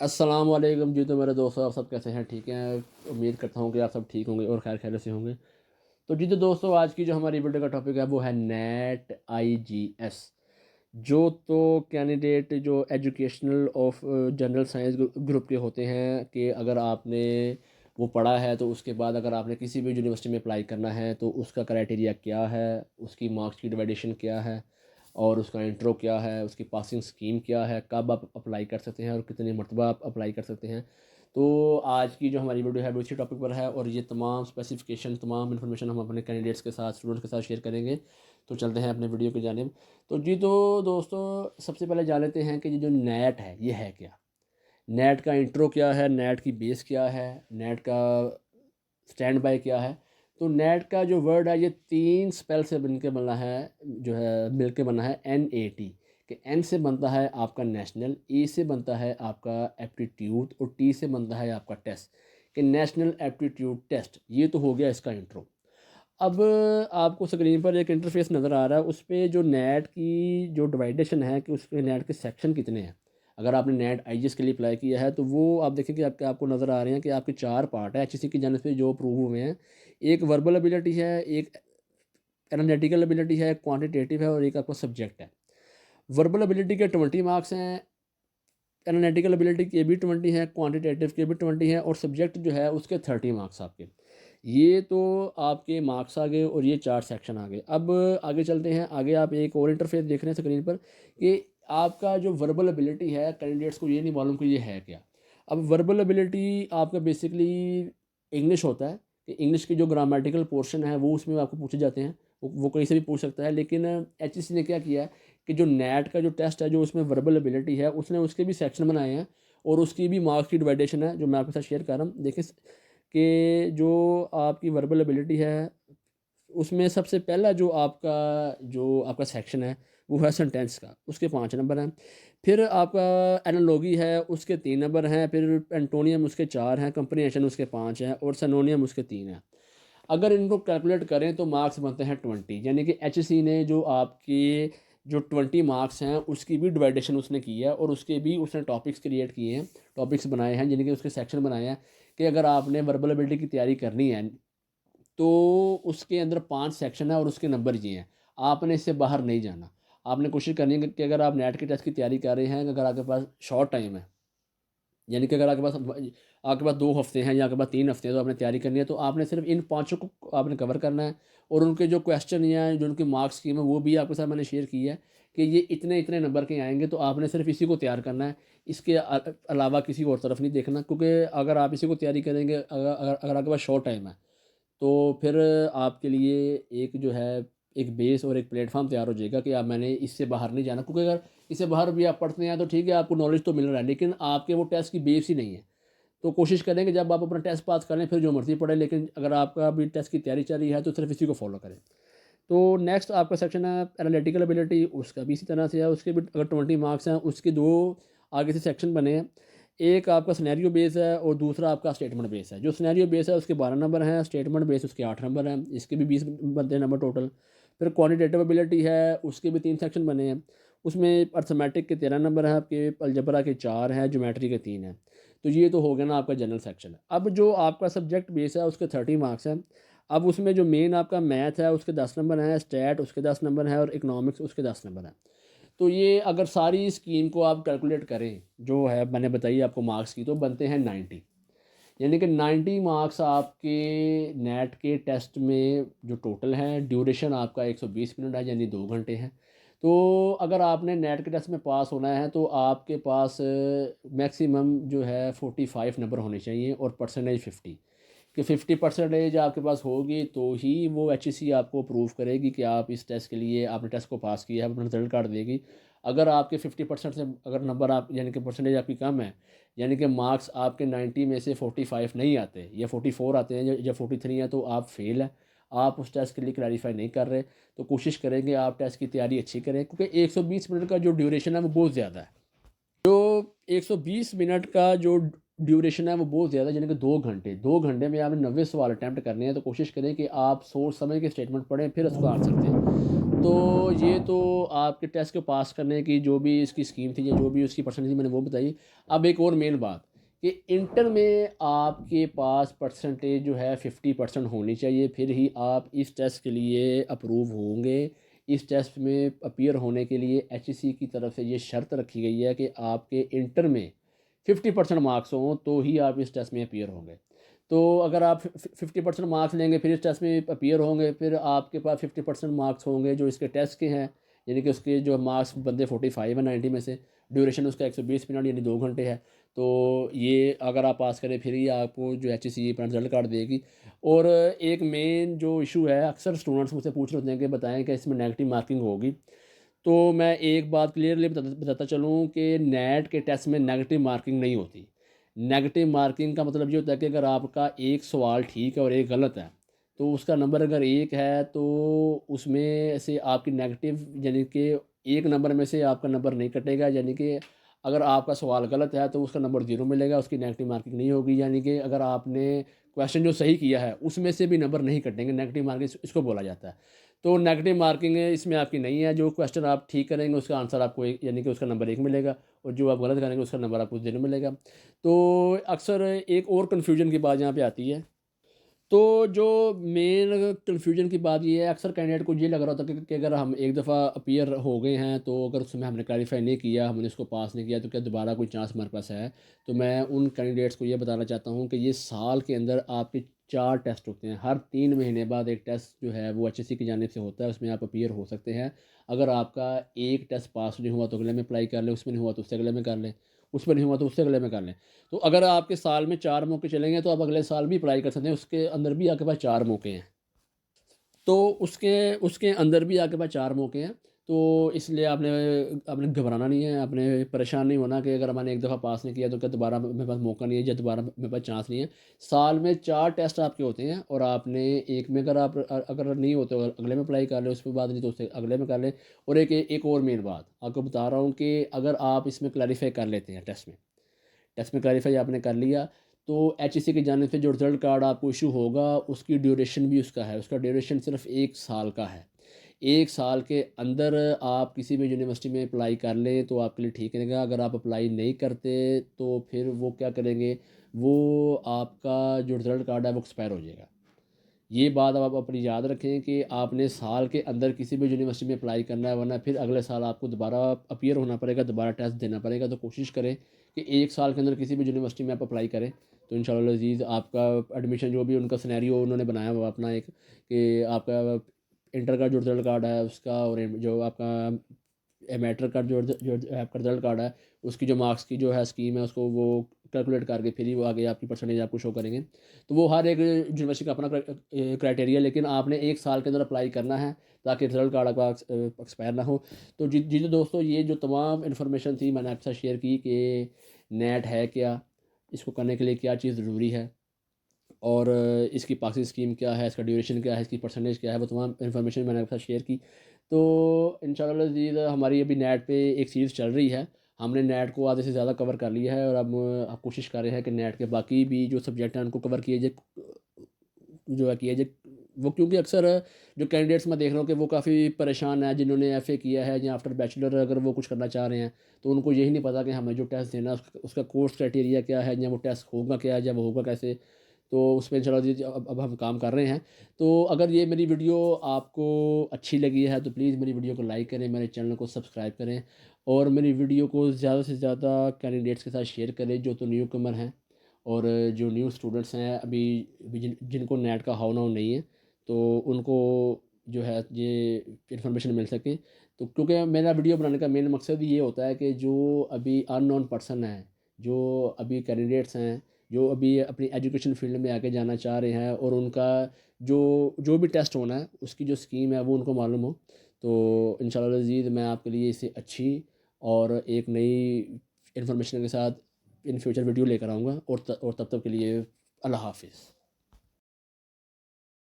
अस्सलाम वालेकुम जी। तो मेरे दोस्तों, आप सब कैसे हैं? ठीक हैं? उम्मीद करता हूँ कि आप सब ठीक होंगे और खैर खैरियत से होंगे। तो जी, तो दोस्तों, आज की जो हमारी वीडियो का टॉपिक है वो है नेट आईजीएस। जो तो कैंडिडेट जो educational of general science group के होते हैं कि अगर आपने वो पढ़ा है तो उसके बाद अगर आपने किसी भी यूनिवर्सिटी में अप्लाई करना है तो उसका क्राइटेरिया क्या है, उसकी मार्क्स की डिवाइडेशन क्या है और उसका इंट्रो क्या है, उसकी पासिंग स्कीम क्या है, कब आप अप्लाई कर सकते हैं और कितनी मरतबा आप अप्लाई कर सकते हैं। तो आज की जो हमारी वीडियो है वो इसी टॉपिक पर है और ये तमाम स्पेसिफिकेशन, तमाम इन्फॉर्मेशन हम अपने कैंडिडेट्स के साथ, स्टूडेंट्स के साथ शेयर करेंगे। तो चलते हैं अपने वीडियो की जानिब। तो जी, तो दोस्तों, सबसे पहले जान लेते हैं कि ये जो नेट है ये है क्या। नेट का इंट्रो क्या है, नेट की बेस क्या है, नेट का स्टैंड बाय क्या है। तो नेट का जो वर्ड है ये तीन स्पेल से बन के बना है, जो है मिल के बना है NAT। कि एन से बनता है आपका नेशनल, ए से बनता है आपका एप्टीट्यूड और टी से बनता है आपका टेस्ट। कि नेशनल एप्टीट्यूड टेस्ट, ये तो हो गया इसका इंट्रो। अब आपको स्क्रीन पर एक इंटरफेस नज़र आ रहा है, उस पर जो नेट की जो डिवाइडेशन है कि उसके नेट के सेक्शन कितने हैं। अगर आपने नेट आईजीएस के लिए अप्लाई किया है तो वो आप देखें कि आपको नज़र आ रहे हैं कि आपके चार पार्ट है HEC की जाने से जो अप्रूव हुए हैं। एक वर्बल एबिलिटी है, एक एनालिटिकल एबिलिटी है, क्वांटिटेटिव है और एक आपका सब्जेक्ट है। वर्बल एबिलिटी के 20 मार्क्स हैं, एनालिटिकल एबिलिटी के भी 20 हैं, क्वांटिटेटिव के भी 20 हैं और सब्जेक्ट जो है उसके 30 मार्क्स आपके। ये तो आपके मार्क्स आ गए और ये चार सेक्शन आ गए। अब आगे चलते हैं। आगे आप एक और इंटरफेस देख रहे हैं स्क्रीन पर कि आपका जो वर्बल एबिलिटी है, कैंडिडेट्स को ये नहीं मालूम कि ये है क्या। अब वर्बल एबिलिटी आपका बेसिकली इंग्लिश होता है कि इंग्लिश की जो ग्रामेटिकल पोर्शन है वो उसमें आपको पूछे जाते हैं। वो कहीं से भी पूछ सकता है, लेकिन HEC ने क्या किया है कि जो नेट का जो टेस्ट है जो उसमें वर्बल एबिलिटी है उसने उसके भी सेक्शन बनाए हैं और उसकी भी मार्क्स की डिवाइडेशन है जो मैं आपके साथ शेयर कर रहा हूँ। देखिए कि जो आपकी वर्बल एबिलिटी है उसमें सबसे पहला जो आपका सेक्शन है वो है सेंटेंस का, उसके 5 नंबर हैं। फिर आपका एनालॉगी है उसके 3 नंबर हैं। फिर एंटोनियम उसके 4 हैं, कंप्रीहेंशन उसके 5 हैं और सिनोनियम उसके 3 हैं। अगर इनको कैलकुलेट करें तो मार्क्स बनते हैं 20। यानी कि HEC ने जो आपके जो 20 मार्क्स हैं उसकी भी डिवाइडेशन उसने की है और उसके भी उसने टॉपिक्स क्रिएट किए हैं, टॉपिक्स बनाए हैं, यानी कि उसके सेक्शन बनाए हैं कि अगर आपने वर्बल एबिलिटी की तैयारी करनी है तो उसके अंदर 5 सेक्शन है और उसके नंबर ये हैं। आपने इससे बाहर नहीं जाना। आपने कोशिश करनी है कि अगर आप नेट के टेस्ट की तैयारी कर रहे हैं, अगर आपके पास शॉर्ट टाइम है, यानी कि अगर आपके पास 2 हफ्ते हैं या आपके पास 3 हफ्ते हैं तो आपने तैयारी करनी है, तो आपने सिर्फ इन पाँचों को आपने कवर करना है। और उनके जो क्वेश्चन या जो उनकी मार्क्स स्कीम है वो भी आपके साथ मैंने शेयर की है कि ये इतने इतने नंबर के आएंगे, तो आपने सिर्फ इसी को तैयार करना है। इसके अलावा किसी और तरफ नहीं देखना, क्योंकि अगर आप इसी को तैयारी करेंगे, अगर आपके पास शॉर्ट टाइम है तो फिर आपके लिए एक जो है एक बेस और एक प्लेटफॉर्म तैयार हो जाएगा कि आप मैंने इससे बाहर नहीं जाना। क्योंकि अगर इससे बाहर भी आप पढ़ते हैं तो ठीक है, आपको नॉलेज तो मिल रहा है, लेकिन आपके वो टेस्ट की बेस ही नहीं है। तो कोशिश करें कि जब आप अपना टेस्ट पास करें फिर जो मर्जी पढ़ें, लेकिन अगर आपका भी टेस्ट की तैयारी चल रही है तो सिर्फ इसी को फॉलो करें। तो नेक्स्ट आपका सेक्शन है एनालिटिकल एबिलिटी, उसका भी इसी तरह से है। उसके भी अगर 20 मार्क्स हैं उसके दो आगे से सेक्शन बने हैं। एक आपका सिनेरियो बेस है और दूसरा आपका स्टेटमेंट बेस है। जो सिनेरियो बेस है उसके 12 नंबर हैं, स्टेटमेंट बेस उसके 8 नंबर हैं, इसके भी 20 बनते हैं नंबर टोटल। फिर क्वान्टिटेटिव एबिलिटी है, उसके भी 3 सेक्शन बने हैं। उसमें अर्थमेटिक के 13 नंबर हैं आपके, अलजबरा के 4 हैं, ज्योमेट्री के 3 हैं। तो ये तो हो गया ना आपका जनरल सेक्शन। अब जो आपका सब्जेक्ट बेस है उसके 30 मार्क्स हैं। अब उसमें जो मेन आपका मैथ है उसके 10 नंबर हैं, स्टैट उसके 10 नंबर हैं और इकनॉमिक्स उसके 10 नंबर हैं। तो ये अगर सारी स्कीम को आप कैलकुलेट करें जो है मैंने बताई आपको मार्क्स की, तो बनते हैं 90। यानी कि 90 मार्क्स आपके नेट के टेस्ट में जो टोटल है। ड्यूरेशन आपका 120 मिनट है, यानी 2 घंटे हैं। तो अगर आपने नेट के टेस्ट में पास होना है तो आपके पास मैक्सिमम जो है 45 नंबर होने चाहिए और परसेंटेज 50। कि 50% आपके पास होगी तो ही वो HEC आपको अप्रूव करेगी कि आप इस टेस्ट के लिए आपने टेस्ट को पास किया है, अपना रिजल्ट कार्ड देगी। अगर आपके 50% से अगर नंबर आप यानी कि परसेंटेज आपकी कम है, यानी कि मार्क्स आपके 90 में से 45 नहीं आते या 44 आते हैं या 43 हैं, तो आप फेल हैं। आप उस टेस्ट के लिए क्लैरिफाई नहीं कर रहे। तो कोशिश करेंगे आप टेस्ट की तैयारी अच्छी करें, क्योंकि 120 मिनट का जो ड्यूरेशन है वो बहुत ज़्यादा है। जो 120 मिनट का जो ड्यूरेशन है वो बहुत ज़्यादा, यानी कि 2 घंटे। 2 घंटे में आपने 90 सवाल अटैम्प्ट करने हैं, तो कोशिश करें कि आप सोच समझ के स्टेटमेंट पढ़ें फिर उसको आंसर दें। तो ये तो आपके टेस्ट को पास करने की जो भी इसकी स्कीम थी या जो भी उसकी परसेंटेज थी मैंने वो बताई। अब एक और मेन बात कि इंटर में आपके पास परसेंटेज जो है 50% होनी चाहिए, फिर ही आप इस टेस्ट के लिए अप्रूव होंगे। इस टेस्ट में अपीयर होने के लिए HEC की तरफ से ये शर्त रखी गई है कि आपके इंटर में 50% मार्क्स हों तो ही आप इस टेस्ट में अपीयर होंगे। तो अगर आप 50% मार्क्स लेंगे फिर इस टेस्ट में अपीयर होंगे, फिर आपके पास 50% मार्क्स होंगे जो इसके टेस्ट के हैं, यानी कि उसके जो मार्क्स बनते 45 है 90 में से, ड्यूरेशन उसका 120 मिनट यानी 2 घंटे है। तो ये अगर आप पास करें फिर ही आपको जो HEC अपना रिजल्ट कार्ड देगी। और एक मेन जो इशू है, अक्सर स्टूडेंट्स मुझसे पूछ रहे होते हैं कि बताएं कि इसमें नेगेटिव मार्किंग होगी। तो मैं एक बात क्लियरली बताता चलूँ कि नेट के टेस्ट में नेगेटिव मार्किंग नहीं होती। नेगेटिव मार्किंग का मतलब ये होता है कि अगर आपका एक सवाल ठीक है और एक गलत है, तो उसका नंबर अगर 1 है तो उसमें से आपकी नेगेटिव यानी कि 1 नंबर में से आपका नंबर नहीं कटेगा, यानी कि अगर आपका सवाल गलत है तो उसका नंबर 0 मिलेगा, उसकी नेगेटिव मार्किंग नहीं होगी। यानी कि अगर आपने क्वेश्चन जो सही किया है उसमें से भी नंबर नहीं कटेंगे, नेगेटिव मार्किंग इसको बोला जाता है। तो नेगेटिव मार्किंग इसमें आपकी नहीं है। जो क्वेश्चन आप ठीक करेंगे उसका आंसर आपको यानी कि उसका नंबर 1 मिलेगा, और जो आप गलत करेंगे उसका नंबर आपको 0 मिलेगा। तो अक्सर एक और कन्फ्यूजन की बात यहाँ पे आती है। तो जो मेन कन्फ्यूजन की बात ये है, अक्सर कैंडिडेट को ये लग रहा होता है कि अगर हम एक दफ़ा अपीयर हो गए हैं तो अगर उसमें हमने क्लैरिफाई नहीं किया, हमने उसको पास नहीं किया, तो क्या दोबारा कोई चांस हमारे पास है। तो मैं उन कैंडिडेट्स को ये बताना चाहता हूँ कि ये साल के अंदर आपके 4 टेस्ट होते हैं। हर 3 महीने बाद एक टेस्ट जो है वो HEC की जानिब से होता है, उसमें आप अपीयर हो सकते हैं। अगर आपका एक टेस्ट पास नहीं हुआ तो अगले में अप्लाई कर लें, उसमें नहीं हुआ तो उससे अगले में कर लें, उसमें नहीं हुआ तो उससे अगले में कर लें। तो अगर आपके साल में 4 मौके चलेंगे तो आप अगले साल भी अप्लाई कर सकते हैं, उसके अंदर भी आपके पास 4 मौके हैं। तो उसके उसके अंदर भी आपके पास 4 मौके हैं। तो इसलिए आपने आपने घबराना नहीं है, आपने परेशान नहीं होना कि अगर मैंने एक दफ़ा पास नहीं किया तो क्या दोबारा मेरे पास मौका नहीं है या दोबारा मेरे पास चांस नहीं है। साल में 4 टेस्ट आपके होते हैं, और आपने एक में अगर आप अगर नहीं होते तो अगले में अप्लाई कर लें, उसके बाद नहीं तो उससे अगले में कर लें। और एक और मेन बात आपको बता रहा हूँ कि अगर आप इसमें क्लैरिफाई कर लेते हैं, टेस्ट में क्लैरिफाई आपने कर लिया, तो HEC की जानिब से जो रिजल्ट कार्ड आपको इशू होगा उसकी ड्यूरेशन भी उसका है, उसका ड्यूरेशन सिर्फ 1 साल का है। 1 साल के अंदर आप किसी भी यूनिवर्सिटी में अप्लाई कर लें तो आपके लिए ठीक रहेगा। अगर आप अप्लाई नहीं करते तो फिर वो क्या करेंगे, वो आपका जो रिजल्ट कार्ड है वो एक्सपायर हो जाएगा। ये बात अब आप अपनी याद रखें कि आपने साल के अंदर किसी भी यूनिवर्सिटी में अप्लाई करना है, वरना फिर अगले साल आपको दोबारा अपीयर होना पड़ेगा, दोबारा टेस्ट देना पड़ेगा। तो कोशिश करें कि 1 साल के अंदर किसी भी यूनिवर्सिटी में आप अप्लाई करें, तो इंशाल्लाह अज़ीज़ आपका एडमिशन जो भी उनका सिनेरियो उन्होंने बनाया हुआ अपना एक, कि आपका इंटर का जो रिजल्ट कार्ड है उसका, और जो आपका मैट्रिक का जो आपका रिजल्ट कार्ड है उसकी जो मार्क्स की जो है स्कीम है उसको वो कैलकुलेट करके फिर ही वो आगे आपकी परसेंटेज आपको शो करेंगे। तो वो हर एक यूनिवर्सिटी का अपना क्राइटेरिया, लेकिन आपने 1 साल के अंदर अप्लाई करना है ताकि रिजल्ट कार्ड आपका एक्सपायर ना हो। तो जी तो दोस्तों, ये जो तमाम इन्फॉर्मेशन थी मैंने आपके साथ शेयर की कि नेट है क्या, इसको करने के लिए क्या चीज़ ज़रूरी है, और इसकी पासिंग स्कीम क्या है, इसका ड्यूरेशन क्या है, इसकी परसेंटेज क्या है, वो तमाम इन्फॉर्मेशन मैंने आपके साथ शेयर की। तो इंशाल्लाह अज़ीज़ हमारी अभी नेट पे एक सीरीज़ चल रही है, हमने नेट को आधे से ज़्यादा कवर कर लिया है, और अब आप कोशिश कर रहे हैं कि नेट के बाकी भी जो सब्जेक्ट हैं उनको कवर किए जाए, जो है किया जाए। वो क्योंकि अक्सर जो कैंडिडेट्स मैं देख रहा हूँ कि वो काफ़ी परेशान है, जिन्होंने FA किया है या आफ्टर बैचलर अगर वो कुछ करना चाह रहे हैं, तो उनको यही नहीं पता कि हमें जो टेस्ट देना है उसका कोर्स क्राइटेरिया क्या है, या वो टेस्ट होगा क्या है, या वो होगा कैसे। तो उस पर इंशाल्लाह जी अब हम काम कर रहे हैं। तो अगर ये मेरी वीडियो आपको अच्छी लगी है तो प्लीज़ मेरी वीडियो को लाइक करें, मेरे चैनल को सब्सक्राइब करें, और मेरी वीडियो को ज़्यादा से ज़्यादा कैंडिडेट्स के साथ शेयर करें जो तो न्यू कमर हैं, और जो न्यू स्टूडेंट्स हैं अभी जिनको नेट का हाउ नाउ नहीं है, तो उनको जो है ये इन्फॉर्मेशन मिल सके। तो क्योंकि मेरा वीडियो बनाने का मेन मकसद ये होता है कि जो अभी अननोन पर्सन है, जो अभी कैंडिडेट्स हैं, जो अभी अपनी एजुकेशन फील्ड में आगे जाना चाह रहे हैं, और उनका जो जो भी टेस्ट होना है उसकी जो स्कीम है वो उनको मालूम हो। तो इंशाल्लाह अज़ीज़ मैं आपके लिए इसे अच्छी और एक नई इन्फॉर्मेशन के साथ इन फ्यूचर वीडियो लेकर आऊँगा, और तब तक के लिए अल्लाह हाफ़िज़।